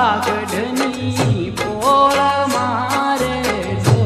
પાગઢની પોળ મારે જો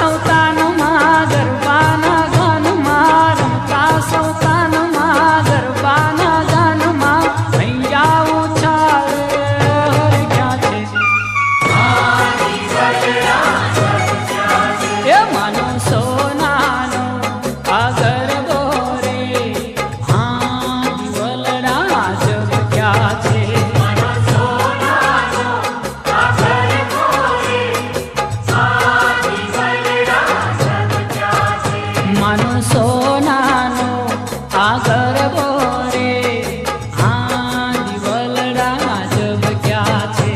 સૌતાનમાં ગરબાના ગાનમાં રમતા સૌતાનમાં ગરબાના ગાનમાં અહીંયા ઉછાળે હરખ્યા છે એ માનો સોનાનો આ ગરબો રે હા વલડા જગ્યા છે માનો સોનાનો આ ગરબો રે હા વલડા જગ્યા છે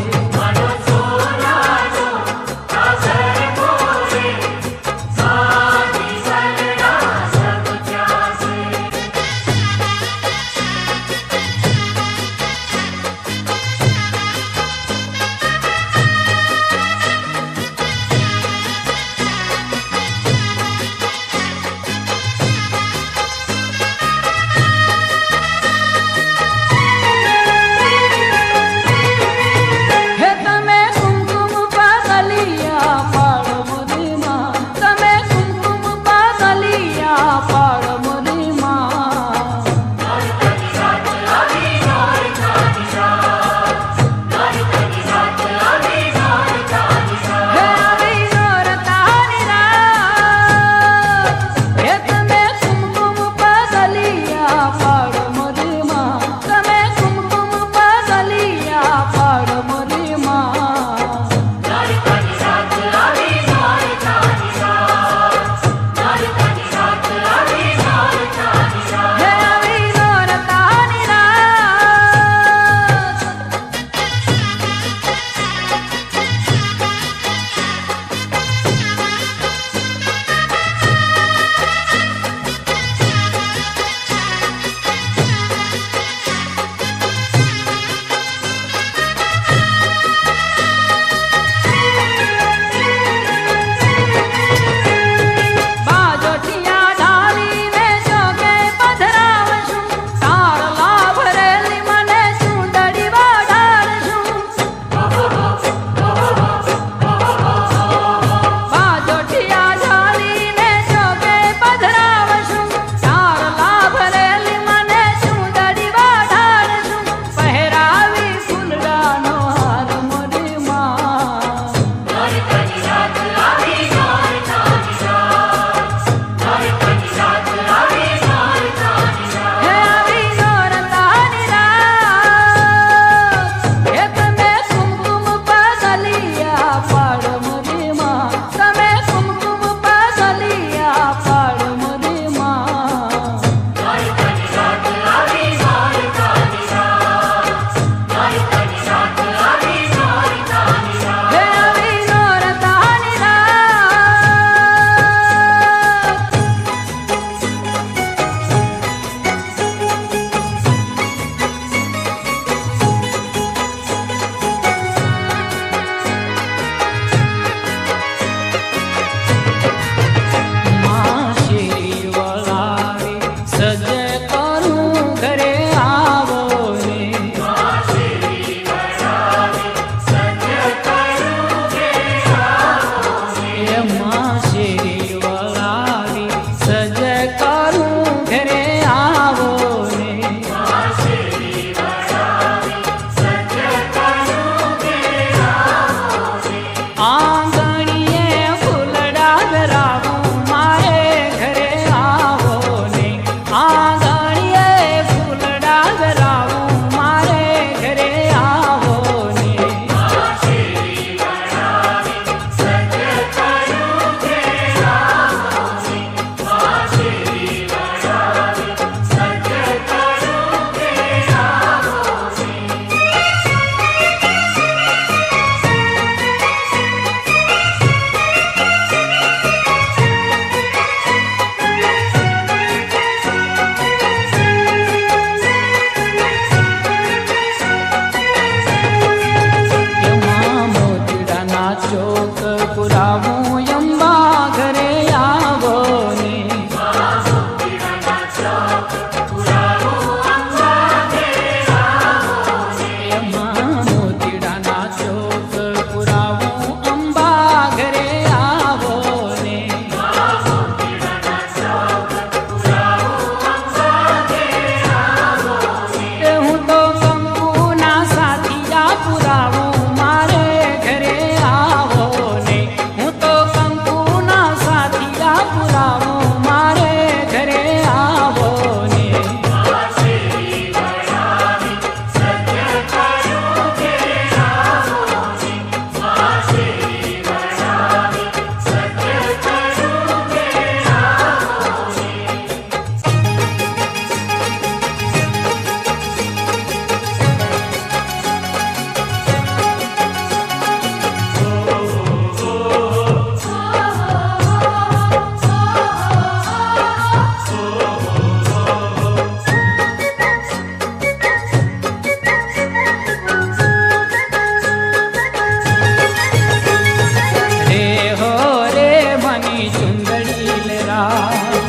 ચુંદડી લહેરાય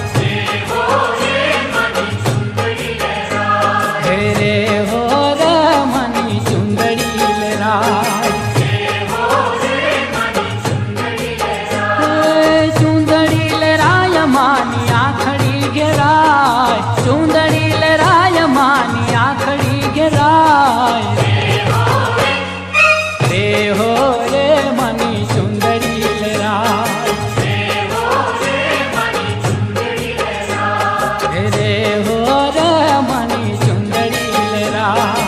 હે રે હો રે મની ચુંદડી લહેરાય ચુંદડી લહેરાય માની આખડી ઘેરાય ચુંદડી લહેરાય માની આખડી ઘેરાય રે હો રે મની ચુંદડી લહેરાય રે હો રે મની ચુંદડી લહેરાય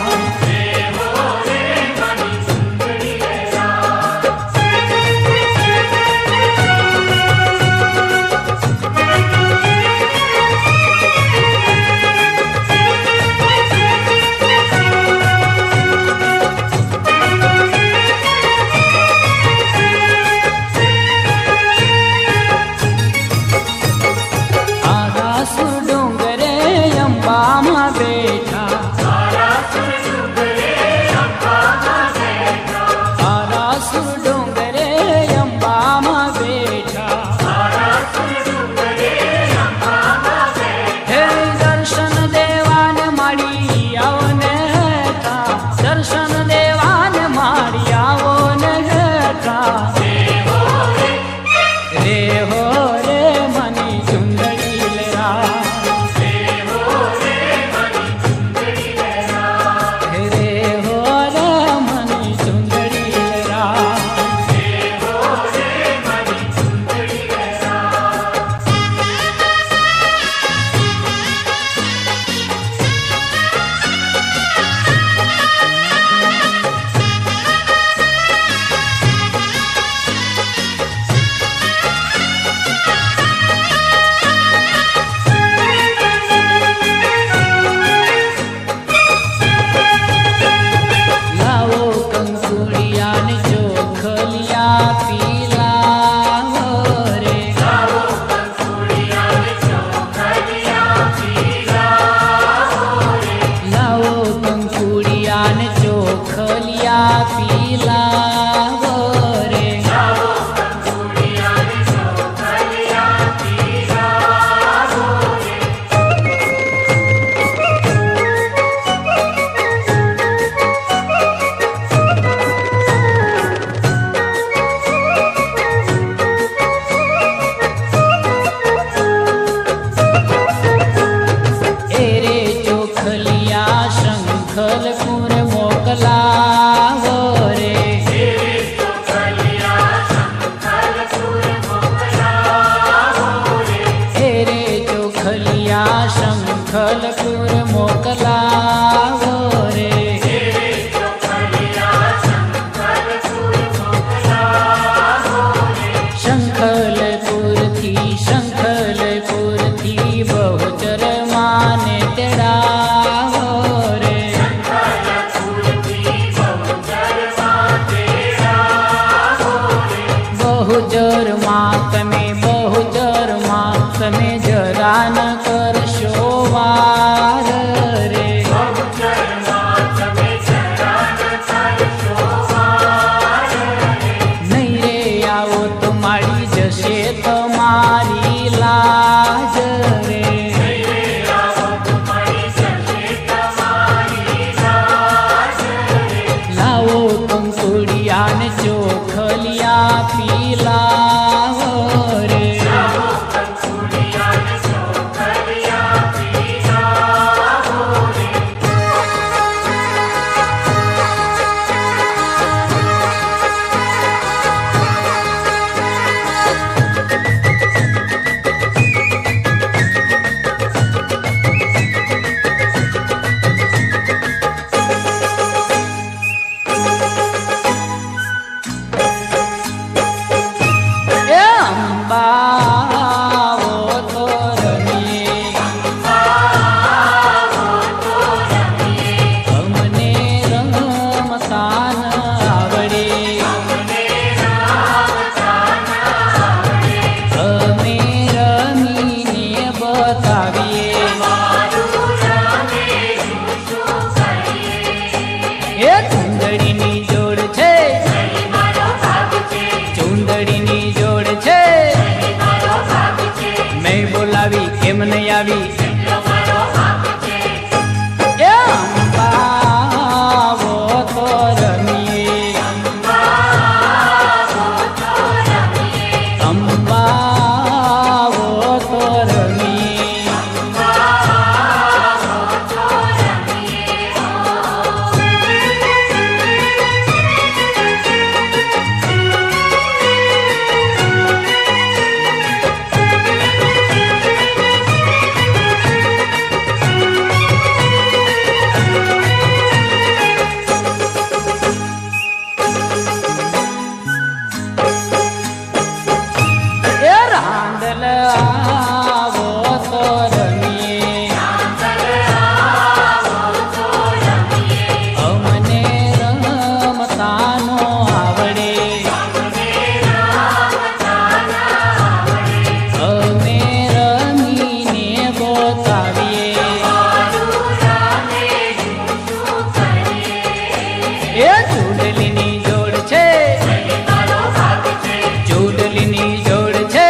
આરાસુર ડુંગરે અંબામાં બેઠા આરાસુર ડુંગરે અંબામાં બેઠા હે દર્શન દેવાને માડી આવો ને હેઠા દર્શન દેવાને માડી આવો ને હેઠા રે હો રે મની ચુંદડી લહેરાય રે હો રે મની ચુંદડી લહેરાય લાવો કંકુડિયા ને ચોખલિયા પીલા હો રે લાવો કંકુડિયા ને ચોખલિયા પીલા હો રે એ રે ચોખલિયા શંખલપુર મોકલાવો રે એ રે ચોખલિયા શંખલપુર મોકલાવો રે શંખલપુરથી બહુચર માને તેડાવો રે બહુચરમાં તમે જરા ન કરશો વાર રે નહીં રે આવો તો મારી જશે તમારી લાજ રે લાવો કંકુડિયા ને ચોખલિયા પીલાવો રે આવો તો રમીએ, અમને રમતા નો આવડે, અમે રમીને બતાવીએ. એ ચૂડલીની જોડ છે, ચૂડલીની જોડ છે,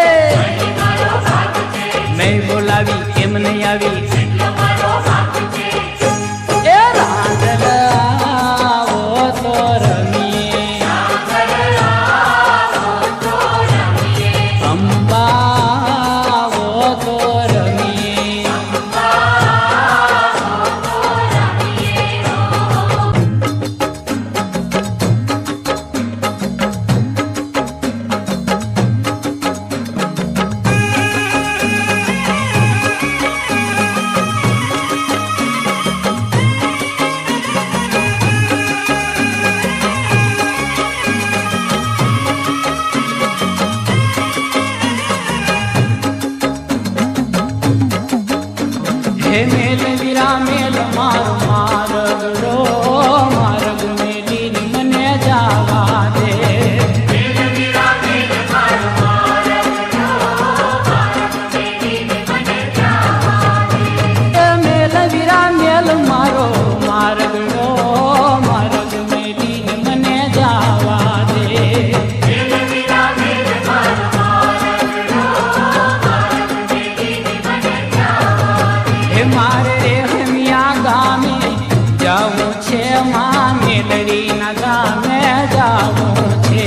મેં બોલાવી કેમ નહીં આવી. એ રાંધલ આવો તો રમીએ, અંબા આવો તો રમીએ. હે મેલ વીરા મેલ મારો મારગડો, માર્ગ મેલીને મને જાવા દે. હે મેલ વીરા મેલ મારો મારગડો, માર્ગ મેલીને મને જાવા દે. મારે રેહમિયા ગામે જાવું છે, માં મેલડીના ગામે જાવું છે.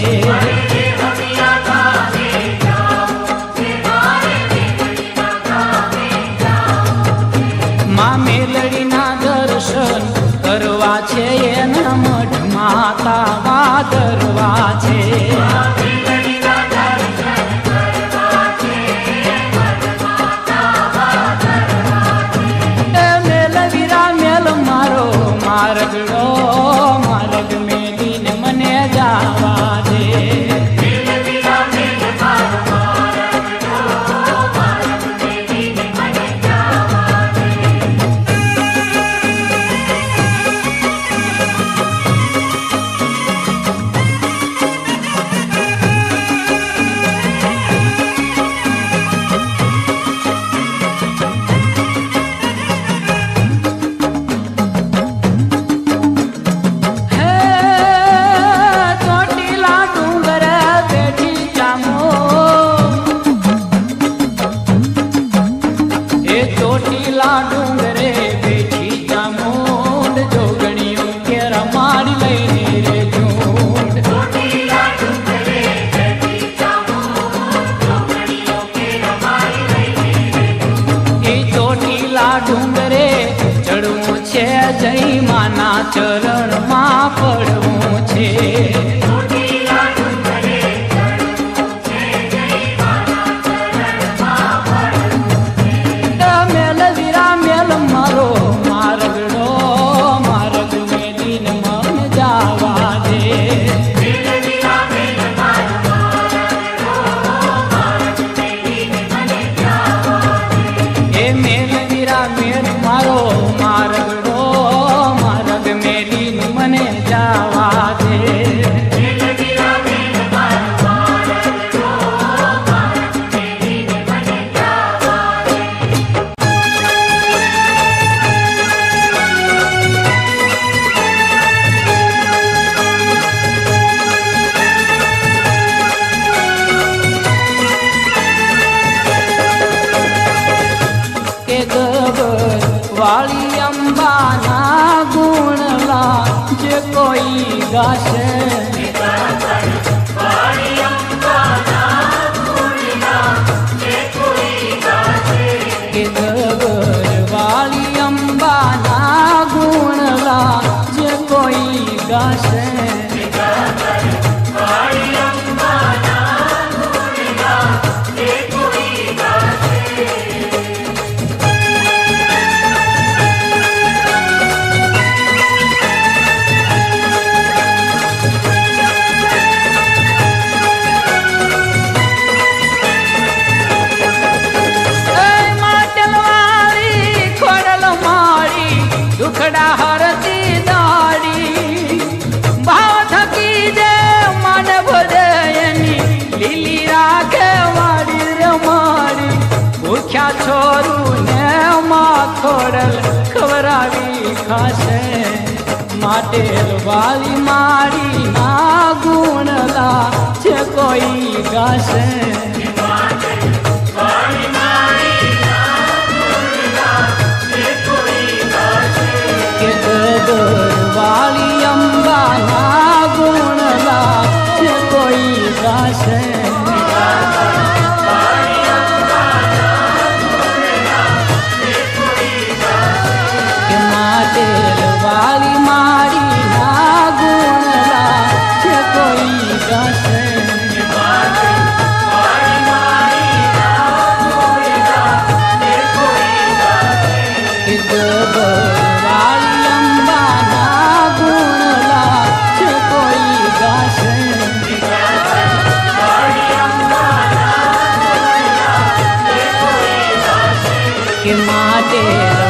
માં મેલડીના દર્શન કરવા છે, એના મઠ માતા ધરવા છે. મારગડો માર્ગ મેલીને મને જાવા દે. ચોટીલા ડુંગરે બેઠી ચામુંડ, જોગણીઓ કે રમાડી લઈને રે ઝૂંડ. એ ચોટીલા ડુંગરે ચડવું છે, જય માના ચરણમાં પડવું છે. મારગડો માર્ગ મેલીને મન જાવા દે. એ મેલ વીરા મેલ મારો મારગડો, માર્ગ મેલીને મને જાવા દે. વાળી અંબાના ગુણલા જે કોઈ ગાશે, કે ગબર વાળી અંબાના ગુણલા જે કોઈ ગાશે. ભૂખ્યા છોરું ને માં ખોડલ ખવરાવી ખાશે માટે વાલી મારી ના ગુણલા છે કોઈ ગાશે કે ગબર વાલી અંબા ના ગુણલા છે કોઈ ગાશે વાલી મારી ના ગુણલા છે કોઈ ગાશે કે ગબર વાલી અંબા ના ગુણલા છે કોઈ ગાશે કે માટે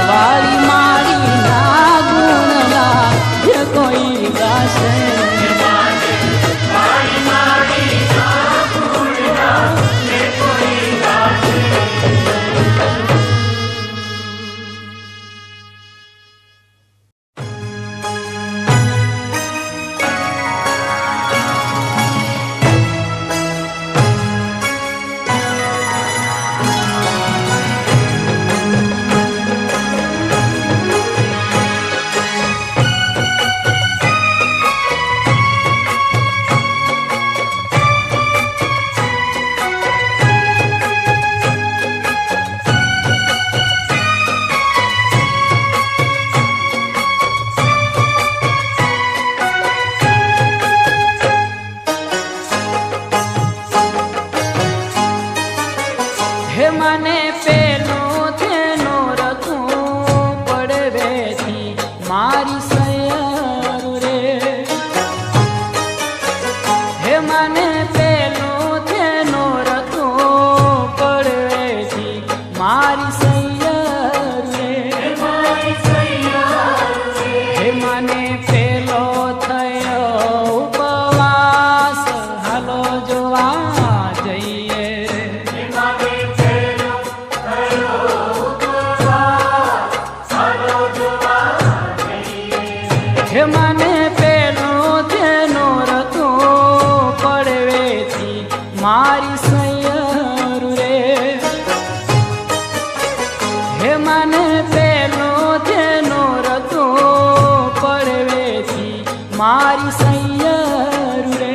વાલી મારી ના ગુણલા છે કોઈ ગાશે હે મને પેલું થેનું રતું પડવેથી મારી સૈયર રે હે મને પેલું થેનું રતું પડવેથી મારી સૈયર રે હે મને પેલો થયો ઉપવાસ હાલો જોવા જઈએ હે મને પેલું થેનું રતું પડવેથી મારી સૈયર રે હે મને પેલું થેનું રતું પડવેથી મારી સૈયર રે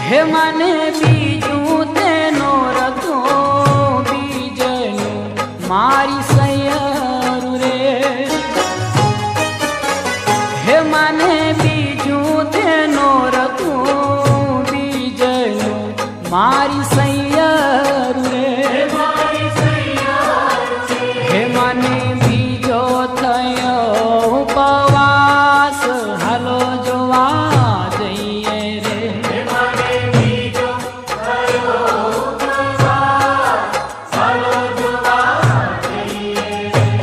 હે મને બીજું તેનું રતું બીજનું મારી સૈયર રે હે મને બીજું તેનું રતું બીજનું મારી સૈયર રે હે મને બીજો થયો ઉપવાસ હાલો જોવા જઈએ રે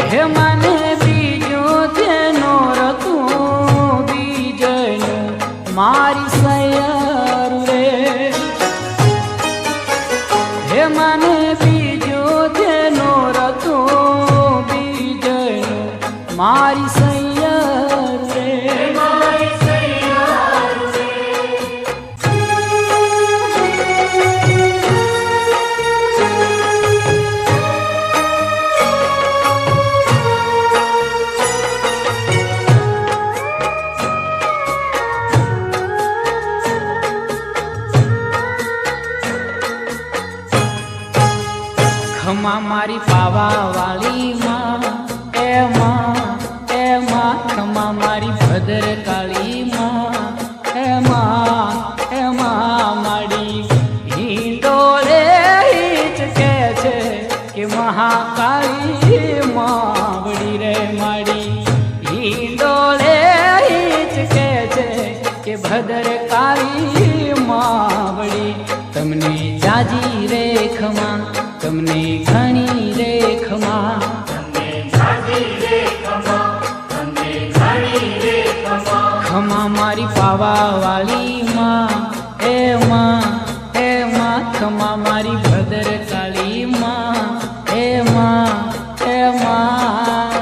હે મને બીજું થેનું રતું બીજનું મારી સૈયર રે હે મને બીજું થેનું રતું બીજનું મારી સૈયર રે ખમા મારી પાવા વાળી માં એ માં ખમા મારી ભદ્ર કાળી માં ભદર કાળી માવડી તમને જાજી રે ખમા તમને ઘણી રે ખમા ખમા મારી પાવા વાળી માં એ માં એ માં ખમા મારી ભદર કાળી માં એ માં એ માં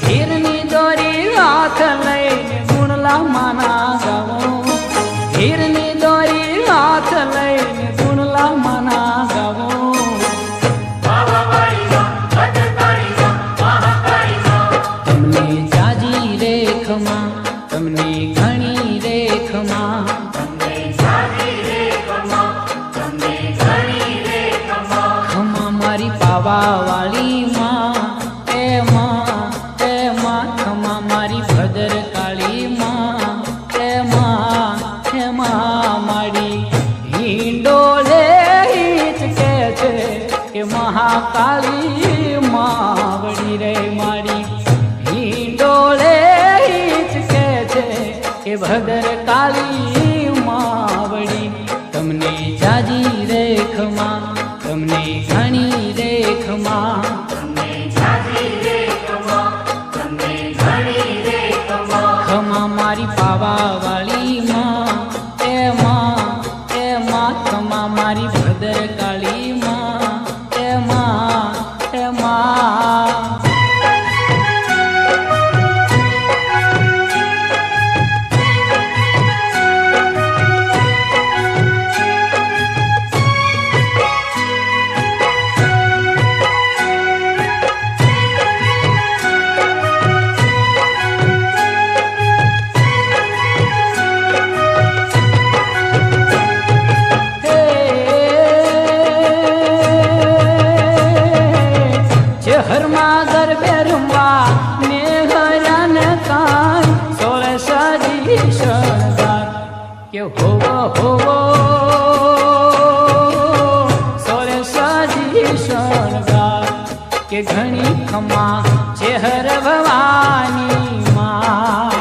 હીરની દોરી હાથ લઈને ગુણલા માના ગાવો હીરની દોરી હાથ લઈને ગુણલા માના ગાવો તમને જાજી રે ખમા તમને ઘણી રે ખમા ખમા મારી પાવા વાળી માં એ માં ખમા મારી ભદર કાળી માં એ માં મારી હિંડોળે હિચકે છે કે મહાકાળી માવડી રે મારી હિંડોળે હિચકે છે કે ભદર કાળી માવડી તમને જાજી રે ખમા તમને ઘણી રે ખમા ખમા મારી પાવા વાળી માં એ માં ખમા મારી ભદર કાળી માં એ માં હરમાં ગરબે રમવા ને હરાન કાય સોળ સજી શણગાર કે હોવો સોળ સજી શણગાર કે ઘણી ખમા ચેહર ભવાની માં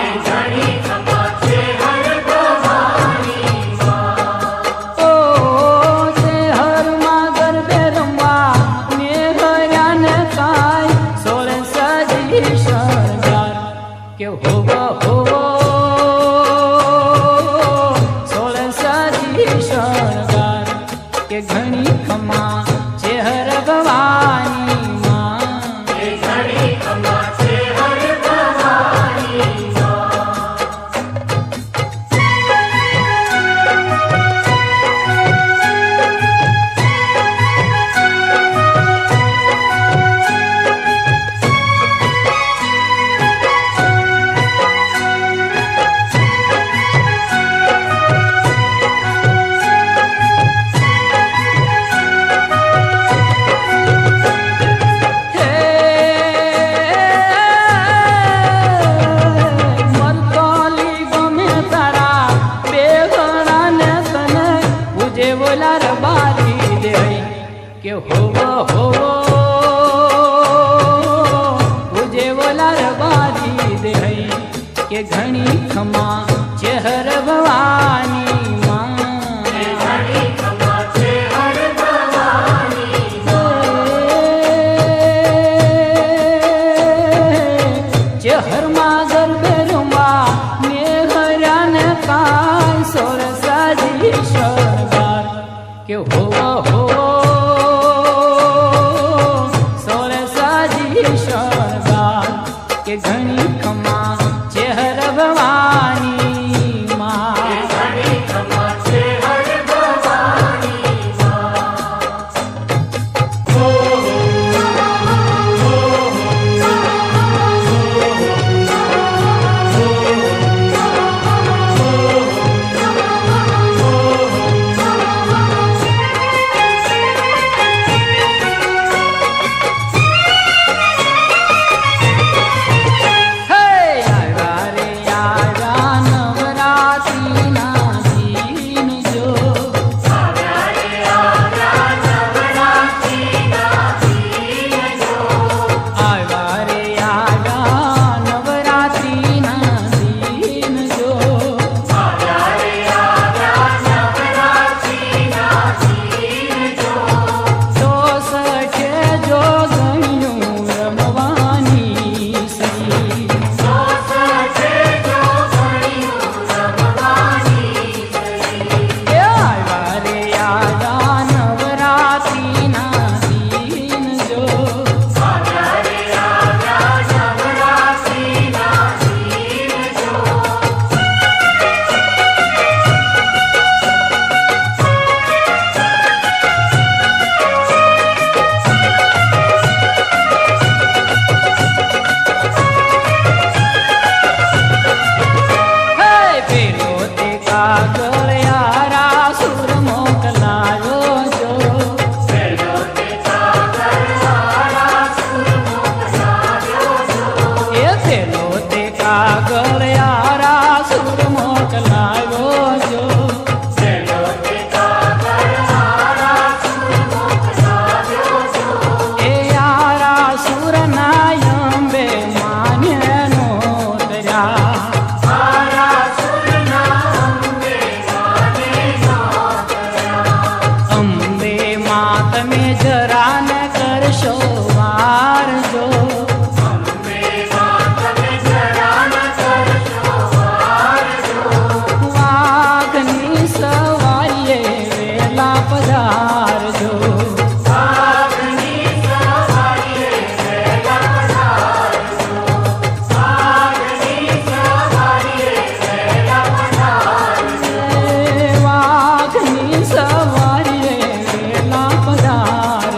કે હોવો સોળ સજી શણગાર કે ઘણી ખમા ચેહર ભવાની માં કે હોવો ઉજે બોલા રબારી દે કે ઘણી ખમા ચેહર ભવાની માં ચેહર માં ગરબે રમવા ને હરાન કાય સોળ સજી શણગાર કે હોવો શણગાર કે ઘણી ખમા ચેહર ભવાની માં યારા સુર મોકલાવ્યો જો એ યારા સુર ના અંબે માન્ય નો તર્યા અંબે માં તમે જરા ન કરશો વાર જો વાઘની સવારીએ વેલા પધારજો વાઘની સવારીએ વેલા પધારજો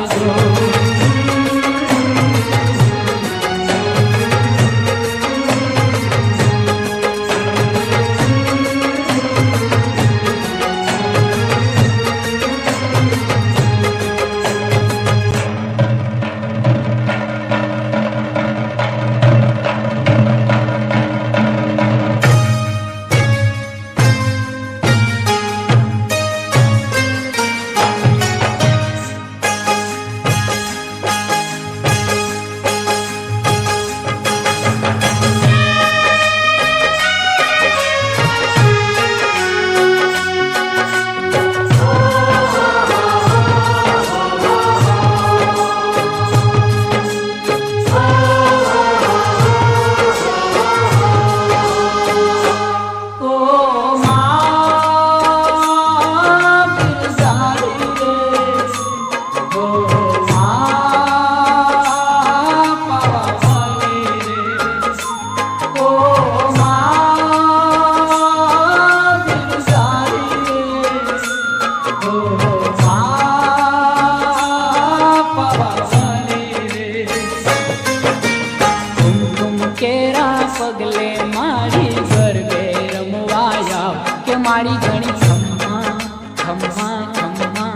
પગલે મારી ગરબે રમવાયા કે મારી ઘણી ખમ્મા ખમ્મા ખમ્મા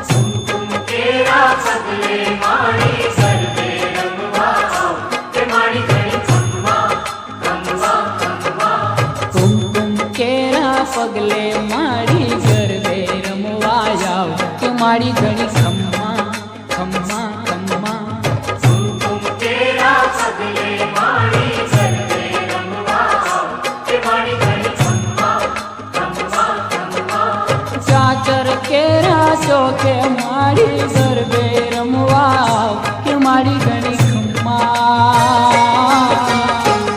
કુમકુમ કેરા પગલે મારી ગરબે રમવા કે મારી ઘણી ખમ્મા ખમ્મા ખમ્મા કુમકુમ કેરા પગલે મારી ગરબે રમવાયા કે મારી ઘણી ખમ્મા ખમ્મા ખમ્મા કુમકુમ કેરા પગલે મારી ગરબે રમવા કે મારી ઘણી ખમ્મા ખમ્મા ખમ્મા ચાચર કેરા ચોકે મારી ગરબે રમવા કે મારી ઘણી ખમ્મા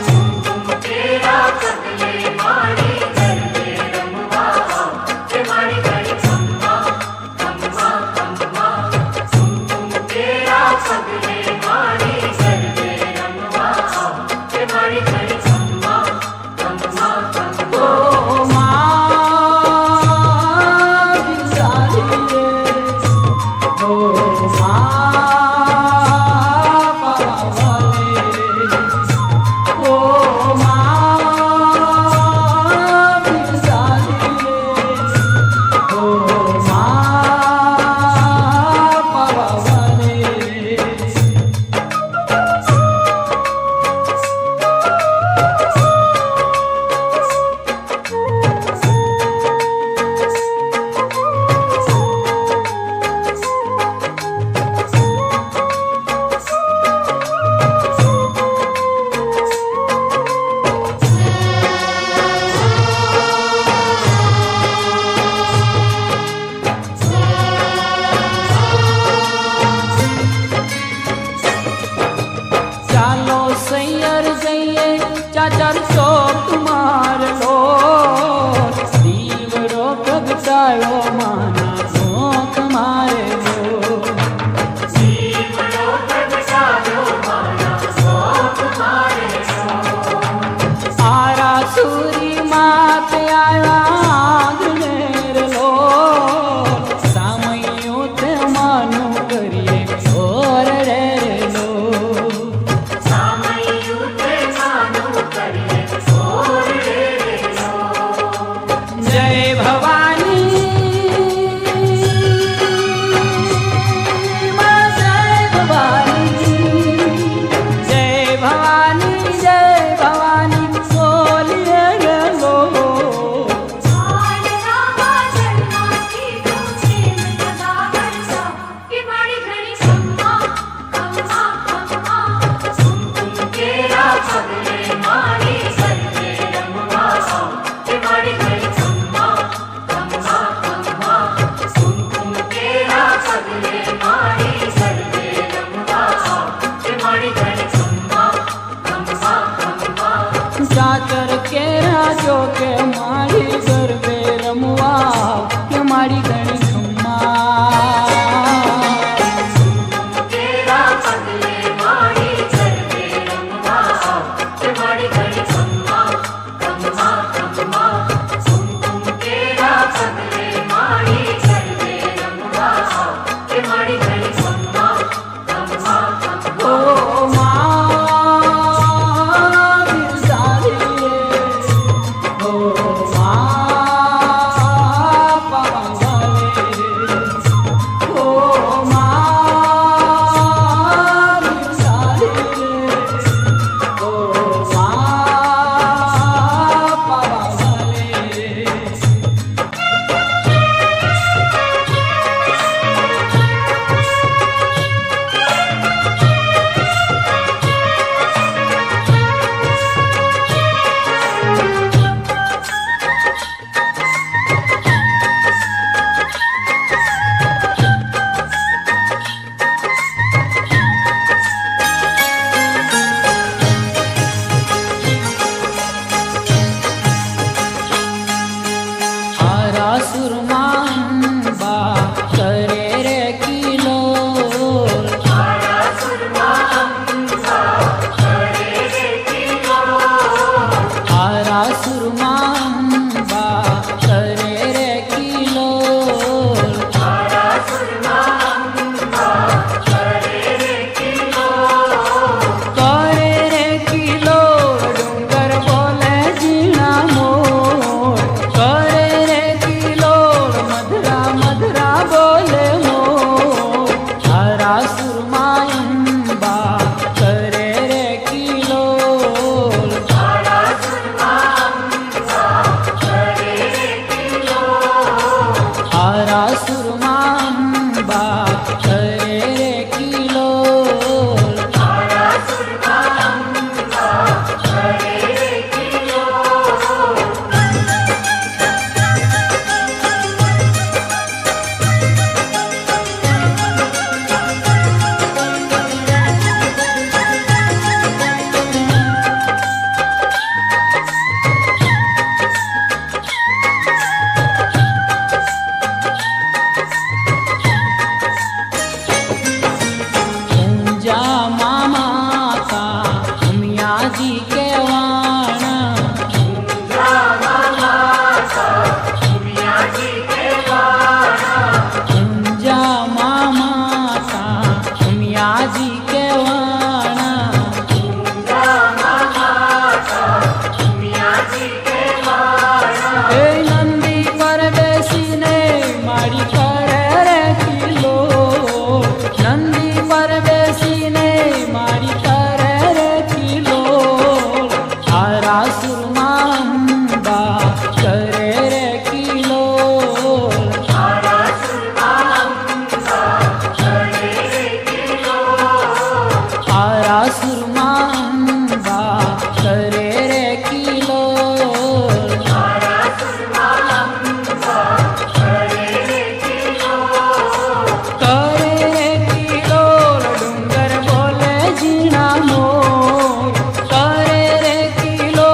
કુમકુમ કેરા પગલે મારી ગરબે રમવા કે મારી ઘણી ખમ્મા ખમ્મા ખમ્મા કુમકુમ કેરા પગલે મારી ગરબે રમવા કે મારી ઘણી ખમ્મા ખમ્મા ખમ્મા ઓ માં બિચારી રે ઓ કયો કે મારી ગરબે રમવા કે મારી ઘણી ખમ્મા તેરા પગલે મારી ગરબે રમવા કે મારી ઘણી ખમ્મા ખમ્મા ખમ્મા કુમકુમ તેરા પગલે મારી ગરબે રમવા કે મારી ઘણી ખમ્મા ખમ્મા ખમ્મા ઓ માં બિરસાલી ઓ માં પાવાલે ઓ માં બિરસાલી ઓ માં પાવાલે આરાસુરમાં બા કરે રે કિલો તારા સુરમાં કરે રે કિલો આરાસુરમાં બા કરે રે કિલો તારા સુરમાં કરે રે કિલો કરે રે કિલો ડુંગર બોલે ઝીણા મોર કરે રે કિલો મધરા મધરા બોલે મોર આરાસુરમાં બા કરે રે કિલો તારા સુરમાં કરે રે કિલો આરાસુરમાં બા કરે રે કિલો તારા સુરમાં કરે રે કિલો ઊંઝા મામા કા ઉમિયાજી કેવાણા ઉમિયાજી કેવાના ઊંઝા મામા કા ઉમિયાજી કેવાણા ઉમિયાજી કેવાના એ નંદી પર બેસીને મારી કરે રે કિલો નંદી પર બેસીને મારી કરે રે કિલો આરાસુરમાં બા કરે રે કિલો તારા સુરમાં કરે રે કિલો આરાસુરમાં બા કરે રે કિલો તારા સુરમાં કરે રે કિલો કરે રે કિલો ડુંગર બોલે ઝીણા મોર કરે રે કિલો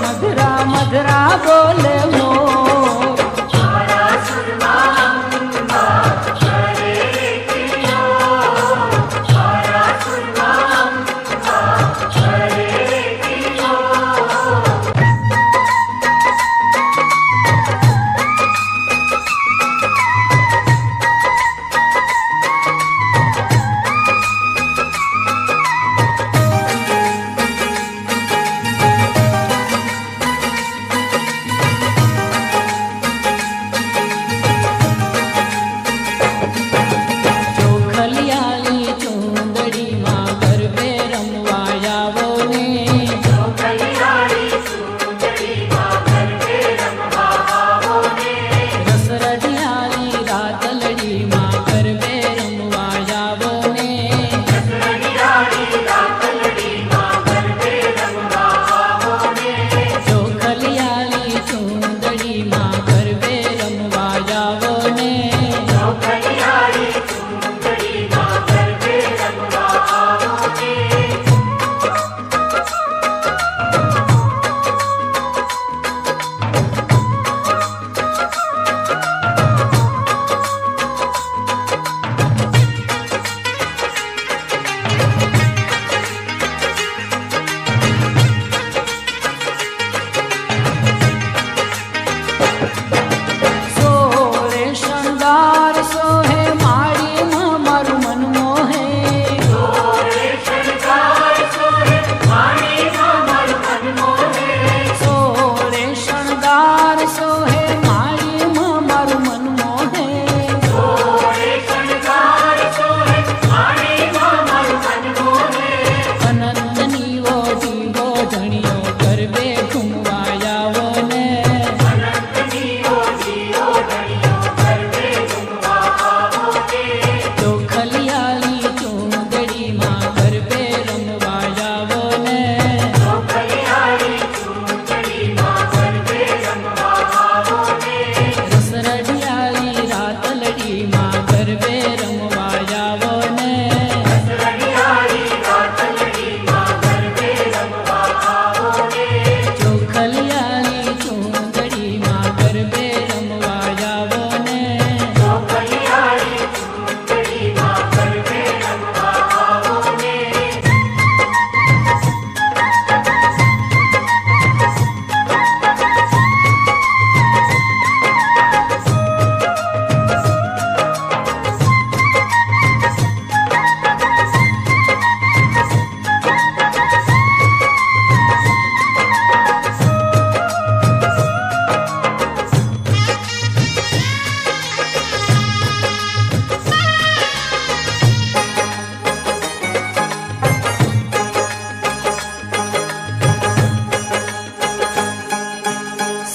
મધરા મધરા બોલે મોર તારા સુરમાં કરે રે કિલો તારા સુરમાં કરે રે કિલો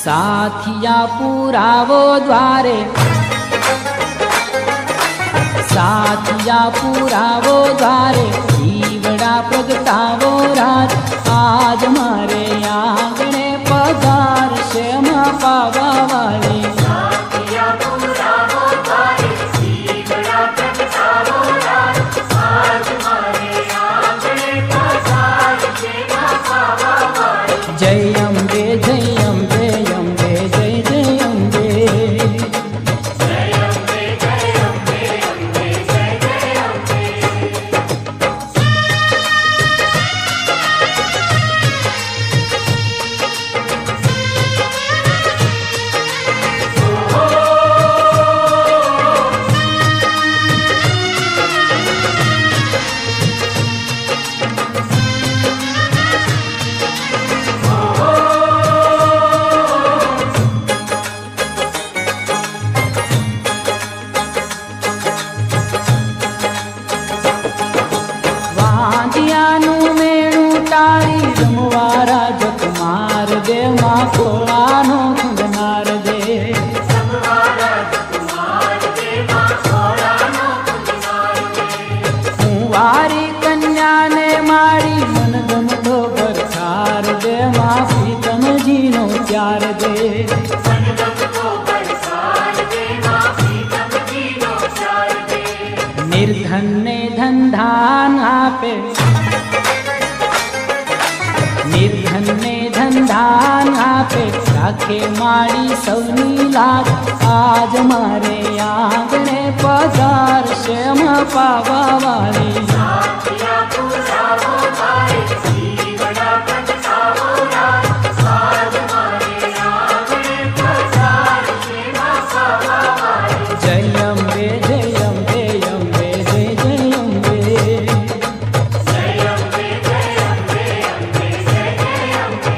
સાથિયા પુરાવો દ્વારે, સાથિયા પુરાવો દ્વારે, દીવડા પ્રગટાવો રાત, આજ મારે આંગણે પધારશે માં પાવા વાળી. સાથિયા પુરાવો દ્વારે, દીવડા પ્રગટાવો રાત, આજ મારે આંગણે પધારશે માં પાવા વાળી. જય અંબે જય અંબે અંબે જય જય અંબે. જય અંબે જય અંબે અંબે જય જય અંબે. વાંધિયાનું મેણું ટાળી રમવા રાજક માર દે, માં ખોળાનો ખંડનાર દે. સંવારા કુમાર દેવા ખોળાનો કુમાર દે. કુંવારી કન્યાને મારી મન ગમતો ભરખાર દે, માં પ્રીતમજીનો પ્યાર દે. મનગમતો પરસાર દેવા પ્રીતમજીનો ચાર દે. નિર્ધનને ધનધાન આપે, નિર્ધનને ધનધાન આપે, રાખે મારી સૌની લાજ, આજ મારે આંગણે પધારશે માં પાવા વાળી. સાથિયા પુરાવો દ્વારે, દીવડા પ્રગટાવો રાત, આજ મારે આંગણે પધારશે માં પાવા વાળી. જય અંબે જય અંબે અંબે જય જય અંબે. જય અંબે જય અંબે અંબે જય જય અંબે.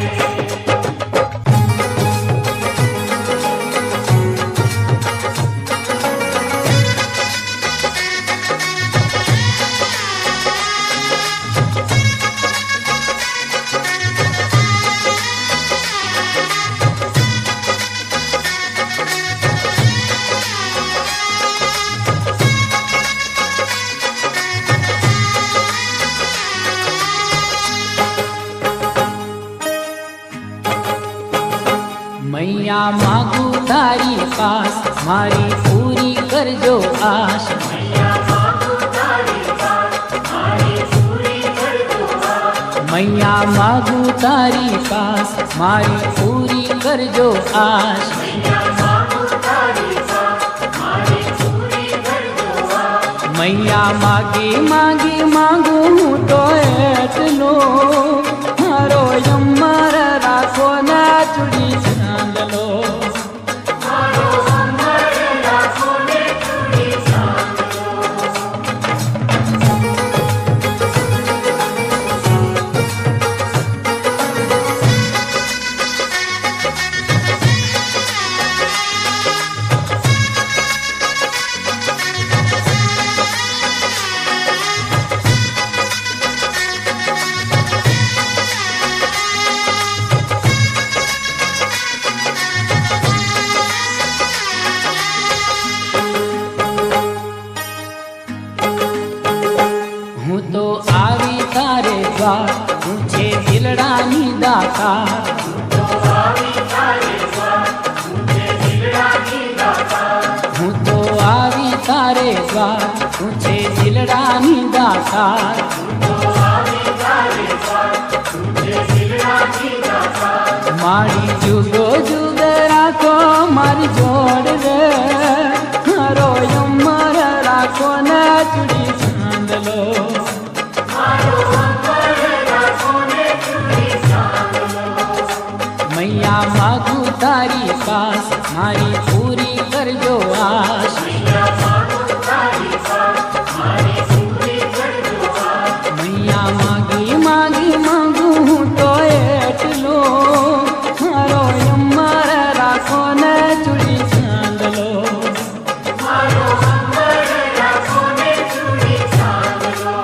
મૈયા માગું તારી પાસ, મારી પૂરી કરજો આશ. મૈયા માગું તારી વાત, મારી પૂરી કરજો વાત. મૈયા માગું તારી પાસ, મારી પૂરી કરજો આશ. મૈયા માગું તારી વાત, મારી પૂરી કરજો વાત. મૈયા માગી માગી માગું હું તો એટલો, મારો યમર રાખો ના ચૂડી ચાંદલો. મારો અમર રાખો ને ચૂડી ચાંદલો. હું તો આવી તારે દ્વાર, હું છે દિલડાની દાતા. તો આવી તારે વાત, ઊંચે દિલડાની દાતા. હું તો આવી તારે દ્વાર, હું છે દિલડાની દાતા. તો આવી તારે વાત, ઊંચે દિલડાની દાતા. મારી જુગો જુગ રાખો મારી જોડ રે, મારો યમર રાખો ને ચૂડી ચાંદલો. મારો અમર રાખો ને ચૂડી ચાંદલો. મૈયા માગું તારી પાસ, મારી પૂરી કરજો આશ. મૈયા માગું તારી વાત, મારી પૂરી કરજો વાત. મૈયા માગી માગી માગું હું તો એટલો, મારો યમર રાખો ને ચૂડી ચાંદલો. મારો અમર રાખો ને ચૂડી ચાંદલો.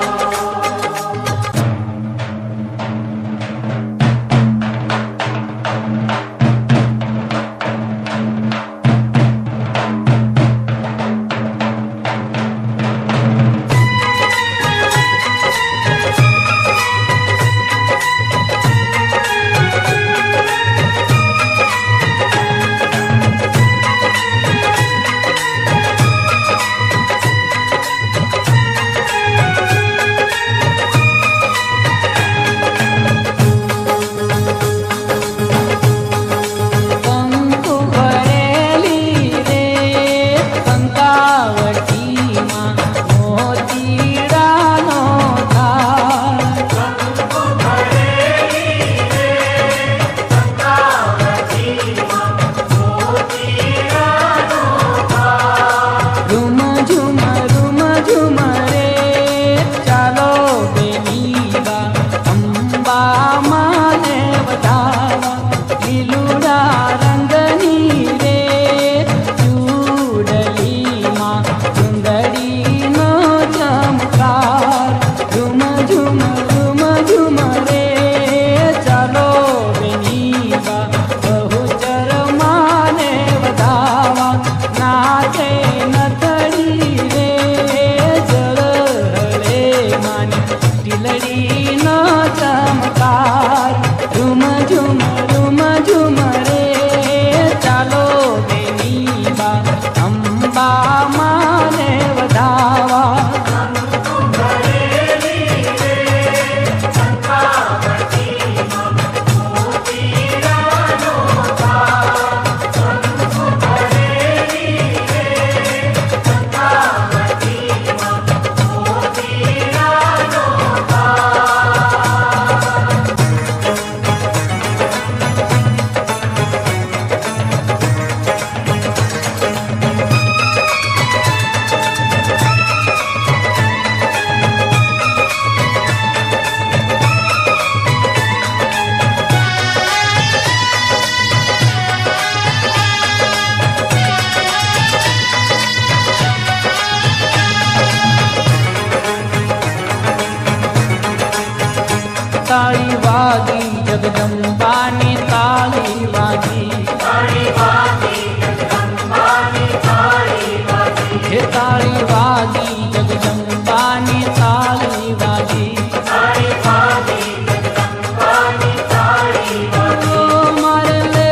વાગી તાળી વાગી જગદંબાની તાળી વાગી હે તાળી વાગી જગદંબાની તાળી વાગી તાળી વાગી જગદંબાની તાળી વાગી ઓ મારે લે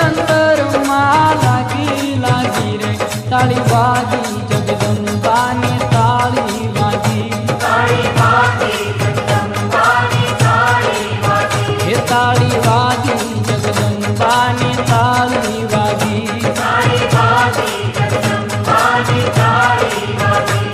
અંતરમાં લાગી લાગી રે તાળી વાગી જગદંબાની તાળી વાગી તાળી વાગી જગદંબાની તાળી વાગી હે તાળી વાગી જગદંબાની તાળી વાગી તાળી વાગી જગદંબાની તાળી વાગી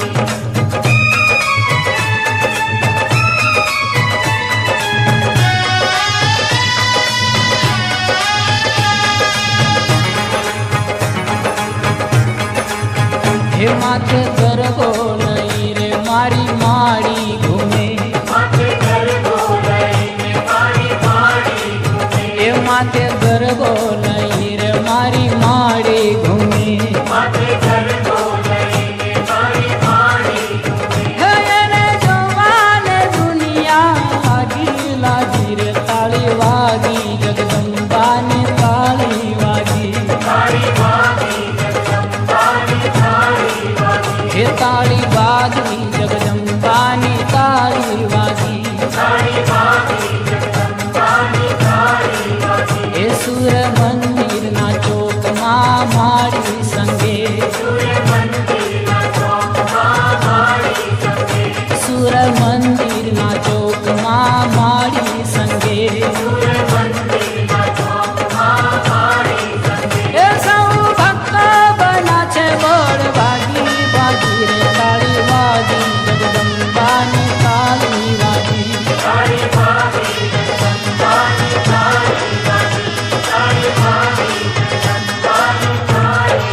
હે માથે ગરબો નહીં રે મારી માળી ઘૂમે માથે ગરબો લઈને મારી માળી ઘૂમે હે માથે ગરબો નહીં રે મારી માળી ઘૂમે માથે ગરબો લઈને મારી માળી ઘૂમે હે એને જોવાને દુનિયા લાગી લાગી રે તાળી વાગી જગદંબાની તાળી વાગી તાળી વાગી જગદંબાની તાળી વાગી હે તાળી વાગી જગદંબાની તાળી વાગી તાળી વાગી જગદંબાની તાળી વાગી હે સુર મંદિરના ચોકમાં મારી સંગે સૂર્ય મંદિરના ચોકમાં માળી સંગે સુર મંદિરના ચોકમાં મારી સંગે સૂર્ય મંદિરના ચોકમાં માળી સંગે એ સૌ ભક્ત બના છે બોળ વાગી વાગી રે તાળી વાગી જગદંબાની તાળી વાગી તાળી વાગી જગદંબાની તાળી વાગી તાળી વાગી જગદંબાની તાળી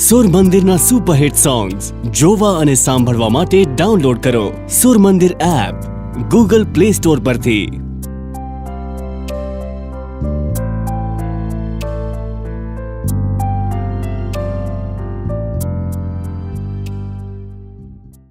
સુર મંદિરના સુપરહિટ સોંગ્સ જોવા અને સાંભળવા માટે ડાઉનલોડ કરો સુર મંદિર એપ ગૂગલ પ્લે સ્ટોર પરથી।